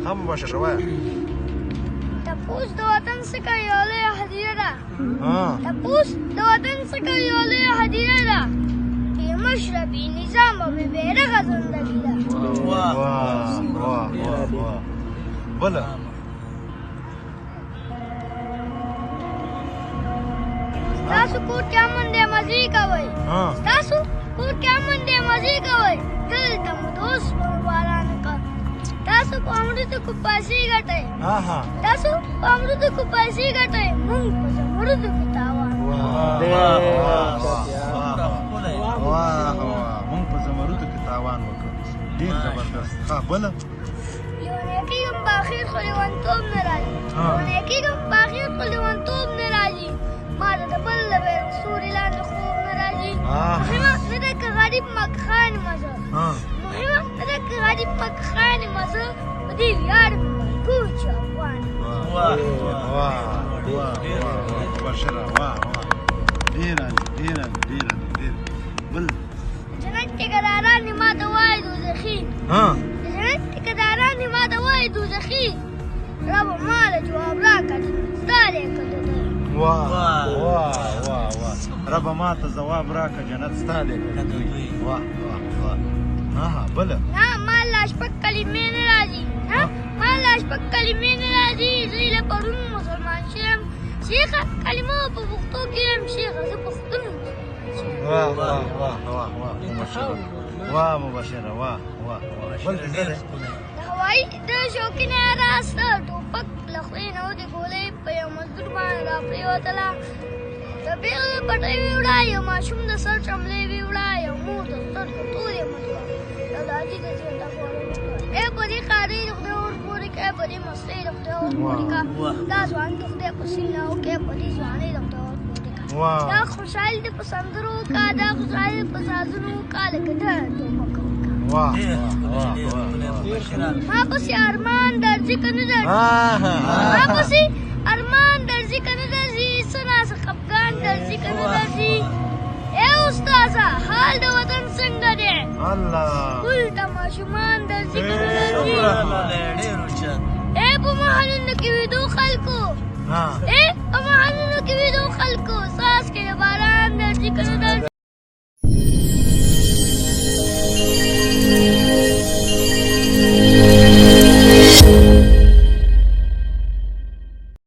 هم باشه وای تپوس د وطن څخه یو لوی هدیره ده تپوس د وطن څخه یو لوی هدیره ده بې مشره بې نظامه بې بیرغه زندګي ده واه واه واه بله ستاسو کور کې امن دی مزې کوئ ستاسو کور کې امن دی مزې کوئ دلته مو د اوسپنو باران وکړ تاسو په امرودو کې پیسې ګټئ تاسو په امرودو کې پیسې ګټئ موږ په زمرودو کې تاوان موږ په زمرودو کې تاوان وکړ ډېر زبردست ښه بله لیونی کېږم په اخر خو لیونتوب نه راځي لیونی کېږم په اخر خو لیونتوب نه راځي ما ته د بل د بیرغ سوري لاندې خوب نه راځي مهمه نه ده که غریب مکخان مزه مهمه نه ده که غریب مکخان مزه په دې ویاړ مې مجبور چې افغان بشره ډېر بل جنت ټیکداران دې ما ته وایي دوزخي جنت ټیکداران دې ما ته وایي دوزخي ربه ما له جواب راکړه ستا دی که د دوی ربه ما ته ځواب راکړه جنت ستا دی که دوی بله نه ما له شپږ کلمې نه راځي ما له شپږ کلمې نه راځي زه له پرون مسلمان شوم شیخه کلمه په پښتو کې یم شیخه زه پښتون یم مبشره د هوایي د شوقینه راسته ټوپک له خولې نه ودې ګولۍ په یو مزدور باندې راپرېوتله د بېغ پټۍ ویوړه یو ماشوم د سر چملې ویوړه یو مور د سترګو تورې مټوه یو دادي د زینده خوړو ای په دې ښارۍ د خدای ورپورې که ای په دې مستۍ د خدای ورپورې که دا ځوان د خدای په سینه وکړې په دې ځوانۍ د خدای ورپورې که دا خوشحالي دې په سندرو وکړه دا خوشحالي دې په سازونو وکړه لکه ته ټوپک ما پسې ارمان درځي که نه درځي ما پسې ارمان درځي که نه درځي څه ناڅه خفګان درځي که نه درځي ای استاذه حال د وطن څنګه دی ټول ته ماشومان درځي که نه درځي ای په محلونو کې ویدو خلکو ای په محلونو کې ویدو